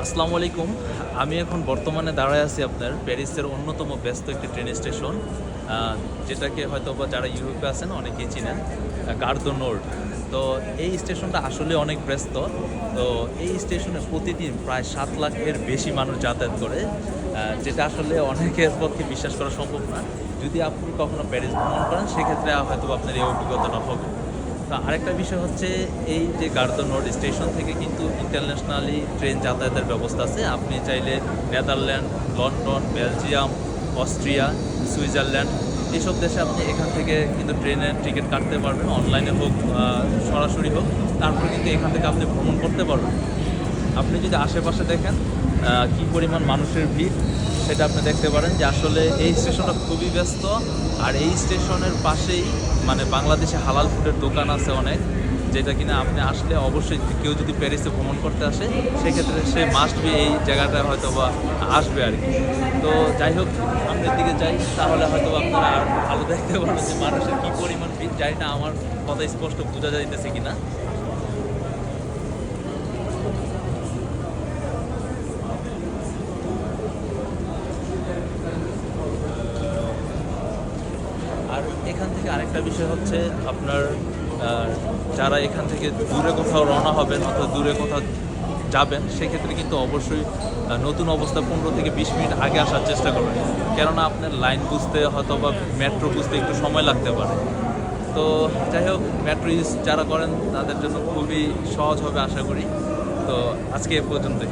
আসসালামু আলাইকুম। আমি এখন বর্তমানে দাঁড়ায় আছি আপনার প্যারিসের অন্যতম ব্যস্ত একটি ট্রেন স্টেশন, যেটাকে হয়তো বা যারা ইউরোপে আছেন অনেকেই চিনেন, গার দো নোর্ড। তো এই স্টেশনটা আসলে অনেক ব্যস্ত। তো এই স্টেশনে প্রতিদিন প্রায় 7 লাখের বেশি মানুষ যাতায়াত করে, যেটা আসলে অনেকের পক্ষে বিশ্বাস করা সম্ভব না। যদি আপনি কখনো প্যারিস ভ্রমণ করেন সেক্ষেত্রে হয়তো বা আপনার এই অভিজ্ঞতাটা হবে। তো আরেকটা বিষয় হচ্ছে, এই যে গার দো নোর্ড স্টেশন থেকে কিন্তু ইন্টারন্যাশনালি ট্রেন যাতায়াতের ব্যবস্থা আছে। আপনি চাইলে Netherland, London, Belgium, Austria, Switzerland এইসব দেশে আপনি এখান থেকে কিন্তু ট্রেনের টিকিট কাটতে পারবেন, অনলাইনে হোক সরাসরি হোক। তারপরে কিন্তু এখান থেকে আপনি ভ্রমণ করতে পারবেন। আপনি যদি আশেপাশে দেখেন কি পরিমাণ মানুষের ভিড়, সেটা আপনি দেখতে পারেন যে আসলে এই স্টেশনটা খুবই ব্যস্ত। আর এই স্টেশনের পাশেই মানে বাংলাদেশে হালাল ফুডের দোকান আছে অনেক, যেটা কিনা আপনি আসলে অবশ্যই, কেউ যদি প্যারিসে ভ্রমণ করতে আসে সেক্ষেত্রে সে মাস্ট বি এই জায়গাটা হয়তো বা আসবে আর কি। তো যাই হোক, সামনের দিকে যাই, তাহলে হয়তো আপনারা আর ভালো দেখতে পারবেন যে মানুষের কী পরিমাণ ভিড়। জানি না আমার কথা স্পষ্ট বোঝা যাইতেছে কিনা। আর এখান থেকে আরেকটা বিষয় হচ্ছে আপনার, যারা এখান থেকে দূরে কোথাও রওনা হবেন অথবা দূরে কোথাও যাবেন, সেক্ষেত্রে কিন্তু অবশ্যই নতুন অবস্থা 15 থেকে 20 মিনিট আগে আসার চেষ্টা করবেন। কেননা আপনার লাইন বুঝতে হয়তো বা মেট্রো বুঝতে একটু সময় লাগতে পারে। তো যাই হোক, মেট্রো ইউজ যারা করেন তাদের জন্য খুবই সহজ হবে আশা করি। তো আজকে এ পর্যন্তই।